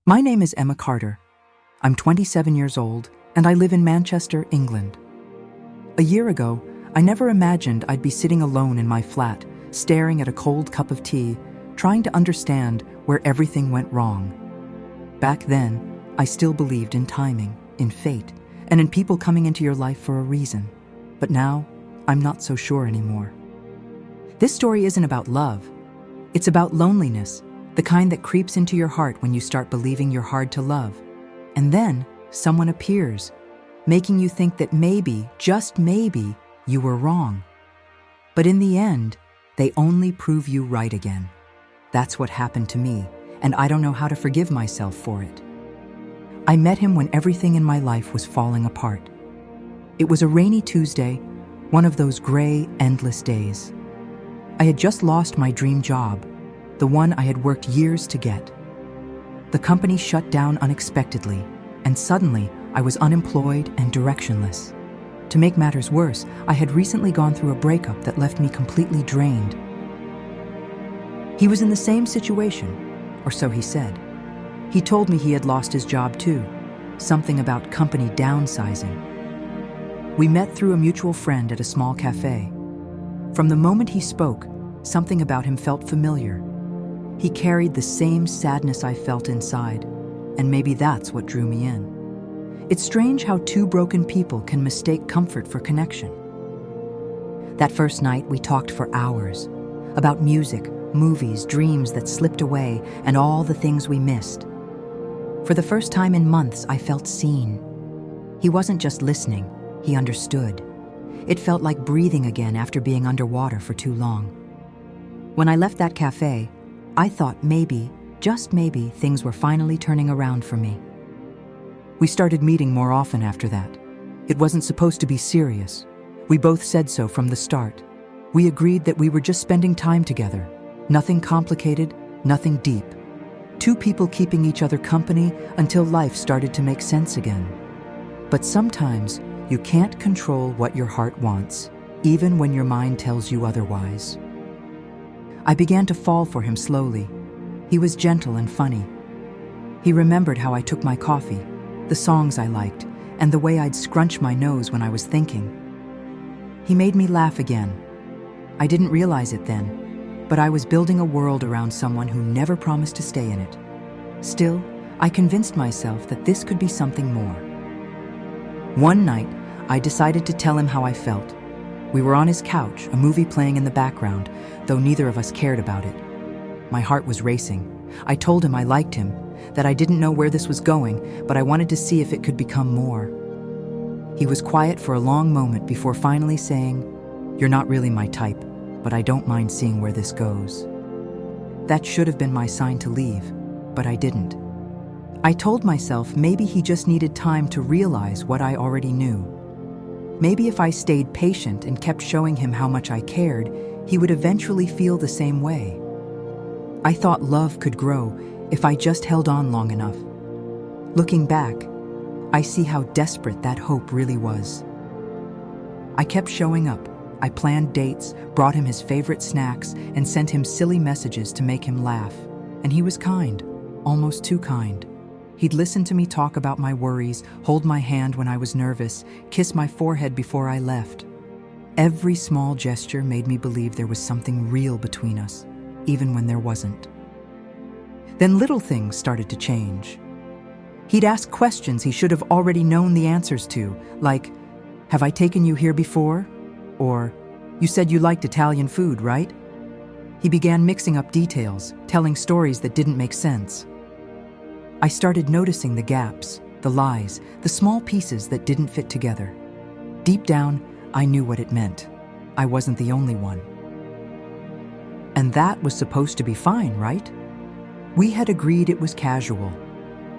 My name is Emma Carter. I'm 27 years old, and I live in Manchester, England. A year ago, I never imagined I'd be sitting alone in my flat, staring at a cold cup of tea, trying to understand where everything went wrong. Back then, I still believed in timing, in fate, and in people coming into your life for a reason. But now, I'm not so sure anymore. This story isn't about love. It's about loneliness, the kind that creeps into your heart when you start believing you're hard to love. And then, someone appears, making you think that maybe, just maybe, you were wrong. But in the end, they only prove you right again. That's what happened to me, and I don't know how to forgive myself for it. I met him when everything in my life was falling apart. It was a rainy Tuesday, one of those gray, endless days. I had just lost my dream job, the one I had worked years to get. The company shut down unexpectedly, and suddenly I was unemployed and directionless. To make matters worse, I had recently gone through a breakup that left me completely drained. He was in the same situation, or so he said. He told me he had lost his job too, something about company downsizing. We met through a mutual friend at a small cafe. From the moment he spoke, something about him felt familiar. He carried the same sadness I felt inside, and maybe that's what drew me in. It's strange how two broken people can mistake comfort for connection. That first night, we talked for hours about music, movies, dreams that slipped away, and all the things we missed. For the first time in months, I felt seen. He wasn't just listening, he understood. It felt like breathing again after being underwater for too long. When I left that cafe, I thought maybe, just maybe, things were finally turning around for me. We started meeting more often after that. It wasn't supposed to be serious. We both said so from the start. We agreed that we were just spending time together. Nothing complicated, nothing deep. Two people keeping each other company until life started to make sense again. But sometimes, you can't control what your heart wants, even when your mind tells you otherwise. I began to fall for him slowly. He was gentle and funny. He remembered how I took my coffee, the songs I liked, and the way I'd scrunch my nose when I was thinking. He made me laugh again. I didn't realize it then, but I was building a world around someone who never promised to stay in it. Still, I convinced myself that this could be something more. One night, I decided to tell him how I felt. We were on his couch, a movie playing in the background, though neither of us cared about it. My heart was racing. I told him I liked him, that I didn't know where this was going, but I wanted to see if it could become more. He was quiet for a long moment before finally saying, "You're not really my type, but I don't mind seeing where this goes." That should have been my sign to leave, but I didn't. I told myself maybe he just needed time to realize what I already knew. Maybe if I stayed patient and kept showing him how much I cared, he would eventually feel the same way. I thought love could grow if I just held on long enough. Looking back, I see how desperate that hope really was. I kept showing up. I planned dates, brought him his favorite snacks, and sent him silly messages to make him laugh. And he was kind, almost too kind. He'd listen to me talk about my worries, hold my hand when I was nervous, kiss my forehead before I left. Every small gesture made me believe there was something real between us, even when there wasn't. Then little things started to change. He'd ask questions he should have already known the answers to, like, "Have I taken you here before?" Or, "You said you liked Italian food, right?" He began mixing up details, telling stories that didn't make sense. I started noticing the gaps, the lies, the small pieces that didn't fit together. Deep down, I knew what it meant. I wasn't the only one. And that was supposed to be fine, right? We had agreed it was casual.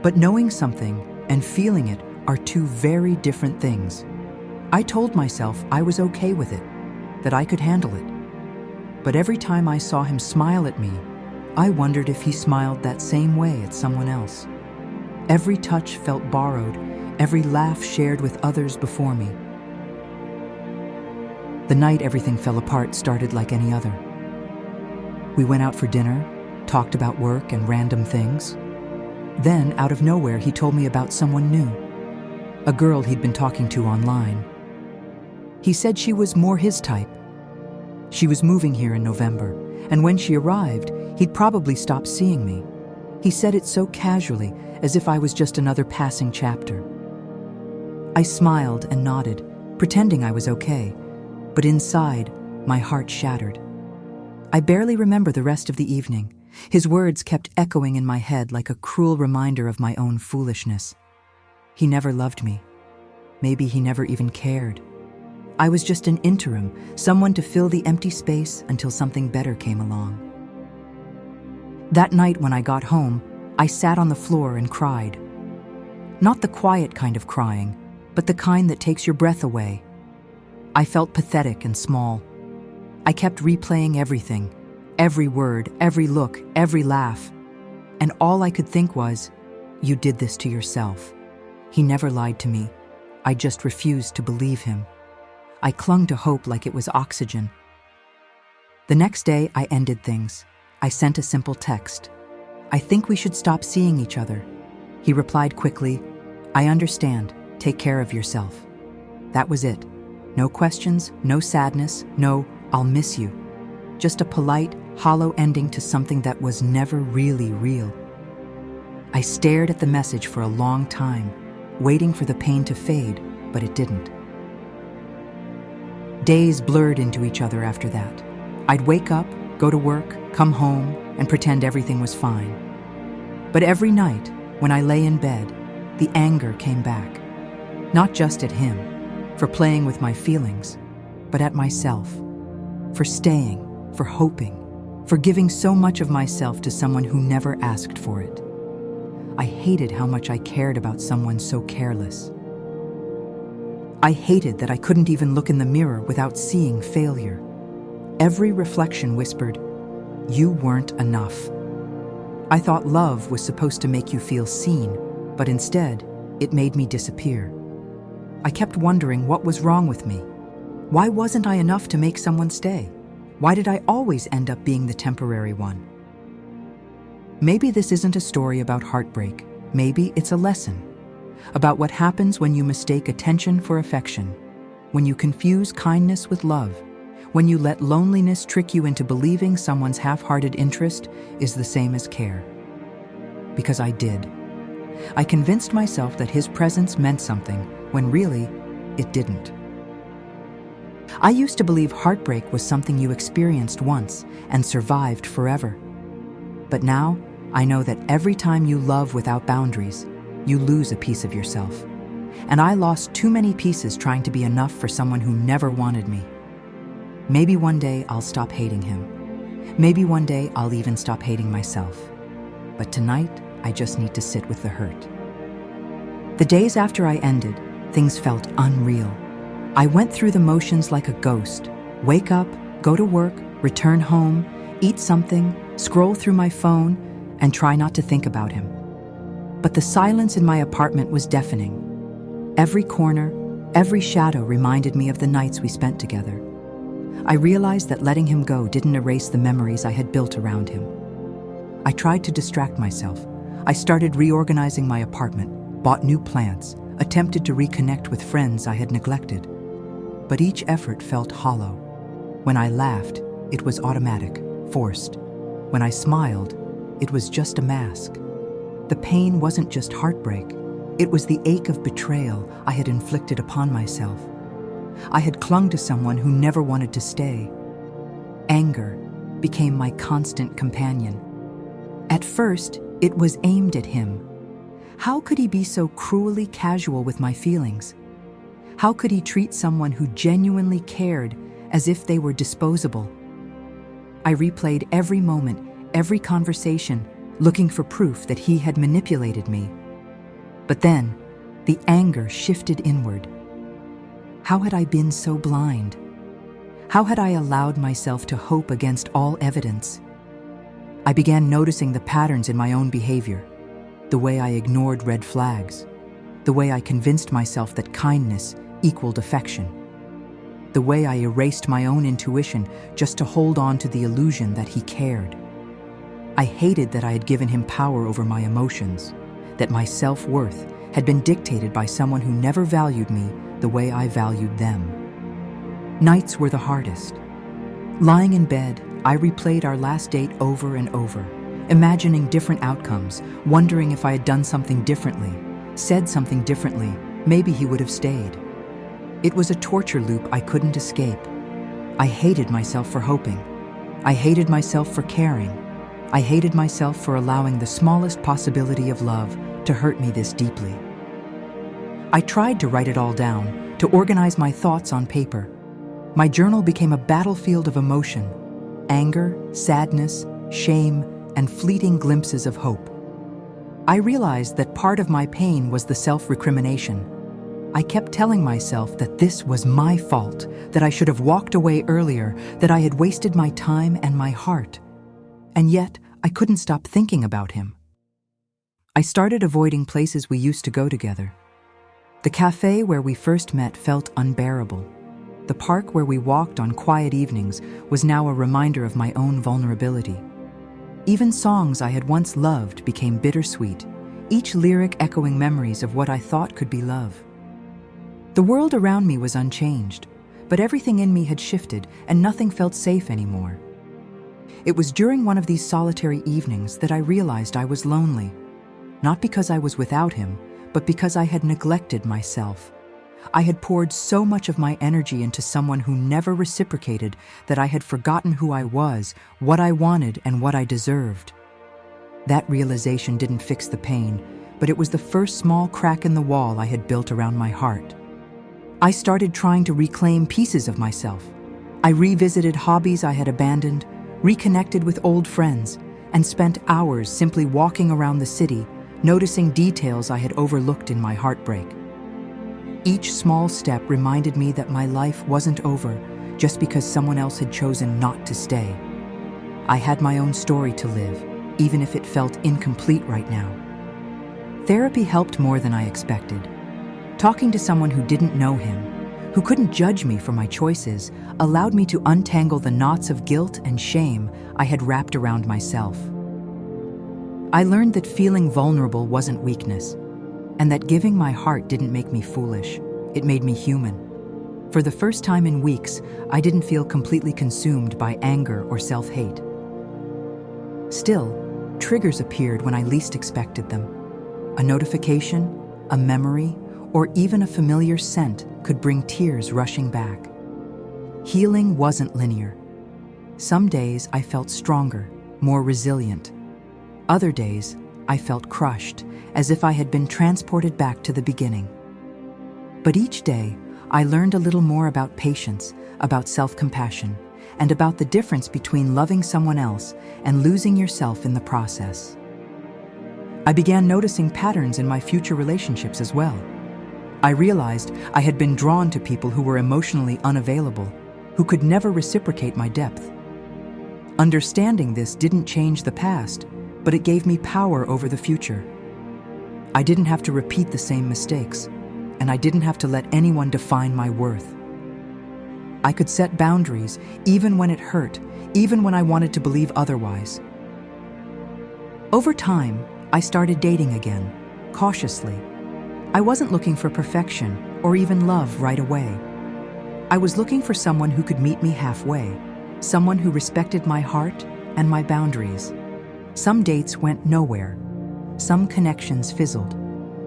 But knowing something and feeling it are two very different things. I told myself I was okay with it, that I could handle it. But every time I saw him smile at me, I wondered if he smiled that same way at someone else. Every touch felt borrowed, every laugh shared with others before me. The night everything fell apart started like any other. We went out for dinner, talked about work and random things. Then, out of nowhere, he told me about someone new, a girl he'd been talking to online. He said she was more his type. She was moving here in November, and when she arrived, he'd probably stop seeing me. He said it so casually, as if I was just another passing chapter. I smiled and nodded, pretending I was okay, but inside, my heart shattered. I barely remember the rest of the evening. His words kept echoing in my head like a cruel reminder of my own foolishness. He never loved me. Maybe he never even cared. I was just an interim, someone to fill the empty space until something better came along. That night when I got home, I sat on the floor and cried. Not the quiet kind of crying, but the kind that takes your breath away. I felt pathetic and small. I kept replaying everything, every word, every look, every laugh. And all I could think was, you did this to yourself. He never lied to me. I just refused to believe him. I clung to hope like it was oxygen. The next day, I ended things. I sent a simple text. I think we should stop seeing each other. He replied quickly, I understand. Take care of yourself. That was it. No questions, no sadness, no, I'll miss you. Just a polite, hollow ending to something that was never really real. I stared at the message for a long time, waiting for the pain to fade, but it didn't. Days blurred into each other after that. I'd wake up, go to work, come home, and pretend everything was fine. But every night, when I lay in bed, the anger came back. Not just at him, for playing with my feelings, but at myself, for staying, for hoping, for giving so much of myself to someone who never asked for it. I hated how much I cared about someone so careless. I hated that I couldn't even look in the mirror without seeing failure. Every reflection whispered, you weren't enough. I thought love was supposed to make you feel seen, but instead, it made me disappear. I kept wondering what was wrong with me. Why wasn't I enough to make someone stay? Why did I always end up being the temporary one? Maybe this isn't a story about heartbreak. Maybe it's a lesson about what happens when you mistake attention for affection, when you confuse kindness with love, when you let loneliness trick you into believing someone's half-hearted interest is the same as care. Because I did. I convinced myself that his presence meant something, when really, it didn't. I used to believe heartbreak was something you experienced once and survived forever. But now, I know that every time you love without boundaries, you lose a piece of yourself. And I lost too many pieces trying to be enough for someone who never wanted me. Maybe one day I'll stop hating him. Maybe one day I'll even stop hating myself. But tonight, I just need to sit with the hurt. The days after I ended, things felt unreal. I went through the motions like a ghost. Wake up, go to work, return home, eat something, scroll through my phone, and try not to think about him. But the silence in my apartment was deafening. Every corner, every shadow reminded me of the nights we spent together. I realized that letting him go didn't erase the memories I had built around him. I tried to distract myself. I started reorganizing my apartment, bought new plants, attempted to reconnect with friends I had neglected. But each effort felt hollow. When I laughed, it was automatic, forced. When I smiled, it was just a mask. The pain wasn't just heartbreak. It was the ache of betrayal I had inflicted upon myself. I had clung to someone who never wanted to stay. Anger became my constant companion. At first, it was aimed at him. How could he be so cruelly casual with my feelings? How could he treat someone who genuinely cared as if they were disposable? I replayed every moment, every conversation, looking for proof that he had manipulated me. But then, the anger shifted inward. How had I been so blind? How had I allowed myself to hope against all evidence? I began noticing the patterns in my own behavior, the way I ignored red flags, the way I convinced myself that kindness equaled affection, the way I erased my own intuition just to hold on to the illusion that he cared. I hated that I had given him power over my emotions. that my self-worth had been dictated by someone who never valued me the way I valued them. Nights were the hardest. Lying in bed, I replayed our last date over and over, imagining different outcomes, wondering if I had done something differently, said something differently, maybe he would have stayed. It was a torture loop I couldn't escape. I hated myself for hoping. I hated myself for caring. I hated myself for allowing the smallest possibility of love to hurt me this deeply. I tried to write it all down, to organize my thoughts on paper. My journal became a battlefield of emotion: anger, sadness, shame, and fleeting glimpses of hope. I realized that part of my pain was the self-recrimination. I kept telling myself that this was my fault, that I should have walked away earlier, that I had wasted my time and my heart. And yet, I couldn't stop thinking about him. I started avoiding places we used to go together. The cafe where we first met felt unbearable. The park where we walked on quiet evenings was now a reminder of my own vulnerability. Even songs I had once loved became bittersweet, each lyric echoing memories of what I thought could be love. The world around me was unchanged, but everything in me had shifted and nothing felt safe anymore. It was during one of these solitary evenings that I realized I was lonely, not because I was without him, but because I had neglected myself. I had poured so much of my energy into someone who never reciprocated that I had forgotten who I was, what I wanted, and what I deserved. That realization didn't fix the pain, but it was the first small crack in the wall I had built around my heart. I started trying to reclaim pieces of myself. I revisited hobbies I had abandoned, reconnected with old friends, and spent hours simply walking around the city, noticing details I had overlooked in my heartbreak. Each small step reminded me that my life wasn't over just because someone else had chosen not to stay. I had my own story to live, even if it felt incomplete right now. Therapy helped more than I expected. Talking to someone who didn't know him, who couldn't judge me for my choices, allowed me to untangle the knots of guilt and shame I had wrapped around myself. I learned that feeling vulnerable wasn't weakness, and that giving my heart didn't make me foolish, it made me human. For the first time in weeks, I didn't feel completely consumed by anger or self-hate. Still, triggers appeared when I least expected them. A notification, a memory, or even a familiar scent could bring tears rushing back. Healing wasn't linear. Some days I felt stronger, more resilient. Other days, I felt crushed, as if I had been transported back to the beginning. But each day, I learned a little more about patience, about self-compassion, and about the difference between loving someone else and losing yourself in the process. I began noticing patterns in my future relationships as well. I realized I had been drawn to people who were emotionally unavailable, who could never reciprocate my depth. Understanding this didn't change the past, but it gave me power over the future. I didn't have to repeat the same mistakes, and I didn't have to let anyone define my worth. I could set boundaries, even when it hurt, even when I wanted to believe otherwise. Over time, I started dating again, cautiously. I wasn't looking for perfection or even love right away. I was looking for someone who could meet me halfway, someone who respected my heart and my boundaries. Some dates went nowhere. Some connections fizzled,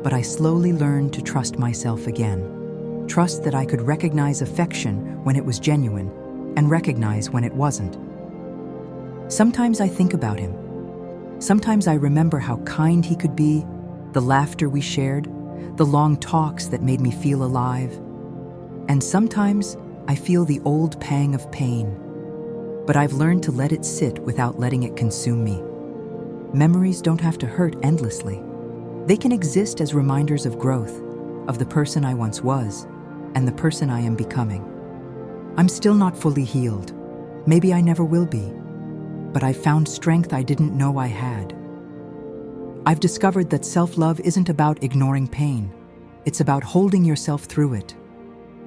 but I slowly learned to trust myself again. Trust that I could recognize affection when it was genuine and recognize when it wasn't. Sometimes I think about him. Sometimes I remember how kind he could be, the laughter we shared, the long talks that made me feel alive. And sometimes I feel the old pang of pain, but I've learned to let it sit without letting it consume me. Memories don't have to hurt endlessly. They can exist as reminders of growth, of the person I once was, and the person I am becoming. I'm still not fully healed. Maybe I never will be. But I've found strength I didn't know I had. I've discovered that self-love isn't about ignoring pain. It's about holding yourself through it.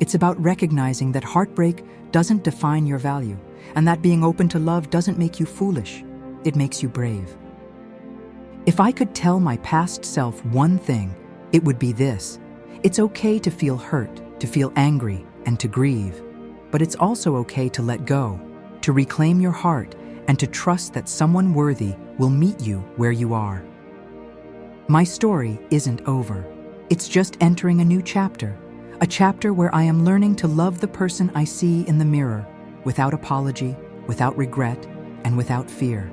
It's about recognizing that heartbreak doesn't define your value, and that being open to love doesn't make you foolish. It makes you brave. If I could tell my past self one thing, it would be this. It's okay to feel hurt, to feel angry, and to grieve. But it's also okay to let go, to reclaim your heart, and to trust that someone worthy will meet you where you are. My story isn't over. It's just entering a new chapter, a chapter where I am learning to love the person I see in the mirror, without apology, without regret, and without fear.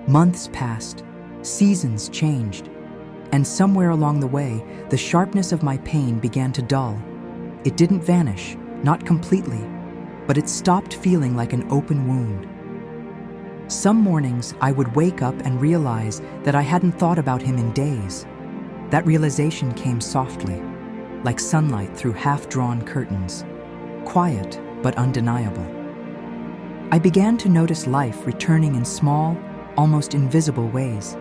Months passed, seasons changed, and somewhere along the way, the sharpness of my pain began to dull. It didn't vanish, not completely, but it stopped feeling like an open wound. Some mornings, I would wake up and realize that I hadn't thought about him in days. That realization came softly, like sunlight through half-drawn curtains, quiet but undeniable. I began to notice life returning in small, almost invisible ways.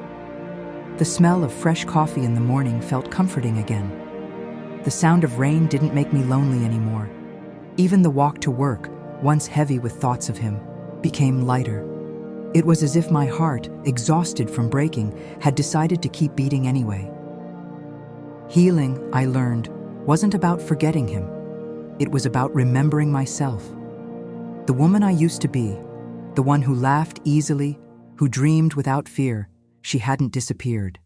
The smell of fresh coffee in the morning felt comforting again. The sound of rain didn't make me lonely anymore. Even the walk to work, once heavy with thoughts of him, became lighter. It was as if my heart, exhausted from breaking, had decided to keep beating anyway. Healing, I learned, wasn't about forgetting him. It was about remembering myself. The woman I used to be, the one who laughed easily, who dreamed without fear, she hadn't disappeared.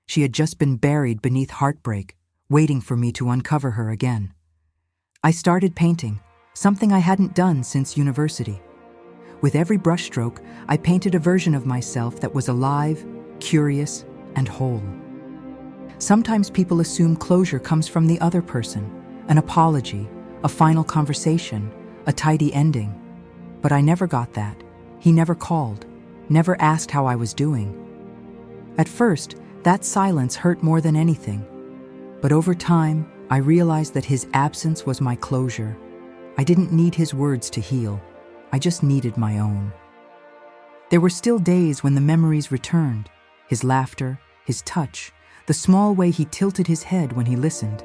She had just been buried beneath heartbreak, waiting for me to uncover her again. I started painting, something I hadn't done since university. With every brushstroke, I painted a version of myself that was alive, curious, and whole. Sometimes people assume closure comes from the other person, an apology, a final conversation, a tidy ending. But I never got that. He never called, never asked how I was doing. At first, that silence hurt more than anything. But over time, I realized that his absence was my closure. I didn't need his words to heal. I just needed my own. There were still days when the memories returned. His laughter, his touch, the small way he tilted his head when he listened.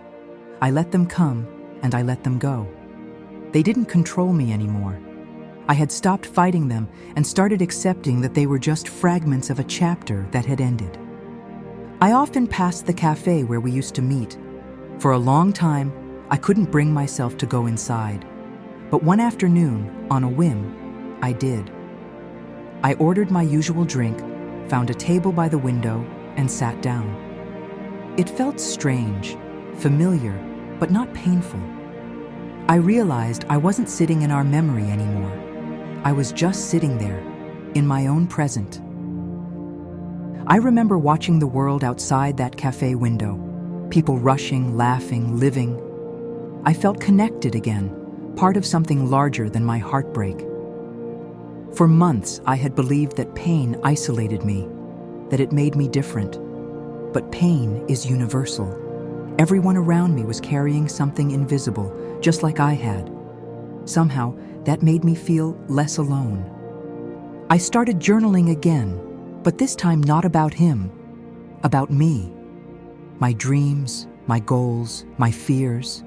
I let them come, and I let them go. They didn't control me anymore. I had stopped fighting them and started accepting that they were just fragments of a chapter that had ended. I often passed the cafe where we used to meet. For a long time, I couldn't bring myself to go inside. But one afternoon, on a whim, I did. I ordered my usual drink, found a table by the window, and sat down. It felt strange, familiar, but not painful. I realized I wasn't sitting in our memory anymore. I was just sitting there, in my own present. I remember watching the world outside that cafe window, people rushing, laughing, living. I felt connected again, part of something larger than my heartbreak. For months, I had believed that pain isolated me, that it made me different. But pain is universal. Everyone around me was carrying something invisible, just like I had. Somehow, that made me feel less alone. I started journaling again, but this time not about him, about me. My dreams, my goals, my fears.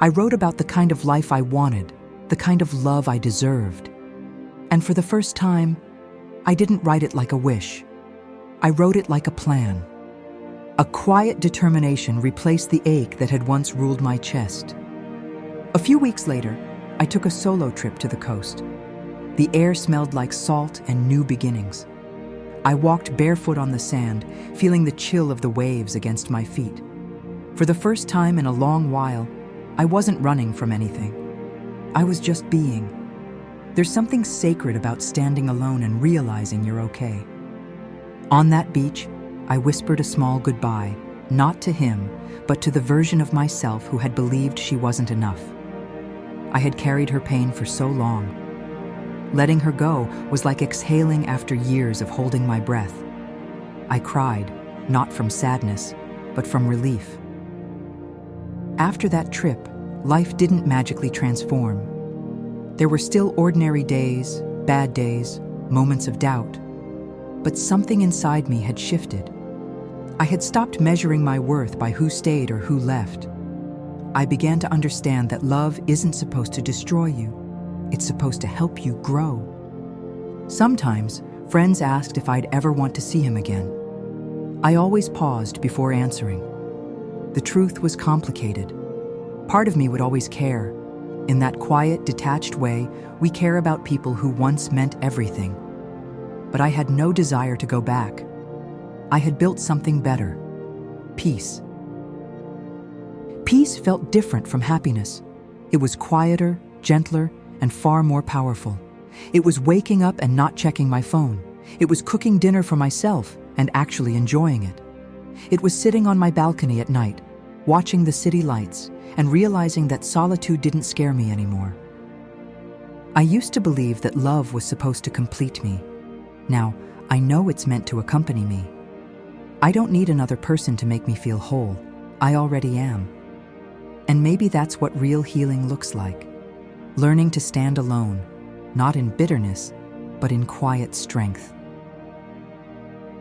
I wrote about the kind of life I wanted, the kind of love I deserved. And for the first time, I didn't write it like a wish. I wrote it like a plan. A quiet determination replaced the ache that had once ruled my chest. A few weeks later, I took a solo trip to the coast. The air smelled like salt and new beginnings. I walked barefoot on the sand, feeling the chill of the waves against my feet. For the first time in a long while, I wasn't running from anything. I was just being. There's something sacred about standing alone and realizing you're okay. On that beach, I whispered a small goodbye, not to him, but to the version of myself who had believed she wasn't enough. I had carried her pain for so long. Letting her go was like exhaling after years of holding my breath. I cried, not from sadness, but from relief. After that trip, life didn't magically transform. There were still ordinary days, bad days, moments of doubt. But something inside me had shifted. I had stopped measuring my worth by who stayed or who left. I began to understand that love isn't supposed to destroy you. It's supposed to help you grow. Sometimes, friends asked if I'd ever want to see him again. I always paused before answering. The truth was complicated. Part of me would always care. In that quiet, detached way, we care about people who once meant everything. But I had no desire to go back. I had built something better. Peace. Peace felt different from happiness. It was quieter, gentler, and far more powerful. It was waking up and not checking my phone. It was cooking dinner for myself and actually enjoying it. It was sitting on my balcony at night, watching the city lights, and realizing that solitude didn't scare me anymore. I used to believe that love was supposed to complete me. Now, I know it's meant to accompany me. I don't need another person to make me feel whole. I already am. And maybe that's what real healing looks like. Learning to stand alone, not in bitterness, but in quiet strength.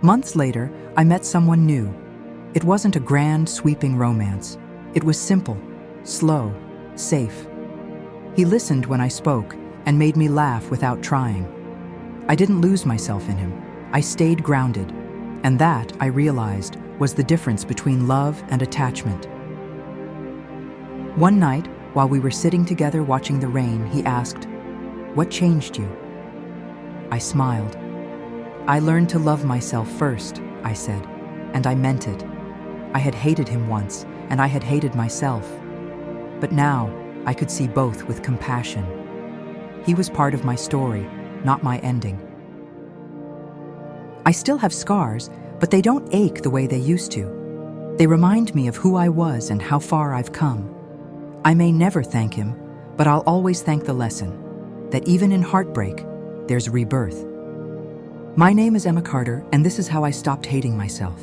Months later, I met someone new. It wasn't a grand, sweeping romance. It was simple, slow, safe. He listened when I spoke and made me laugh without trying. I didn't lose myself in him. I stayed grounded, and that, I realized, was the difference between love and attachment. One night, while we were sitting together watching the rain, he asked, "What changed you?" I smiled. "I learned to love myself first," I said, and I meant it. I had hated him once, and I had hated myself. But now, I could see both with compassion. He was part of my story, not my ending. I still have scars, but they don't ache the way they used to. They remind me of who I was and how far I've come. I may never thank him, but I'll always thank the lesson, that even in heartbreak, there's rebirth. My name is Emma Carter, and this is how I stopped hating myself.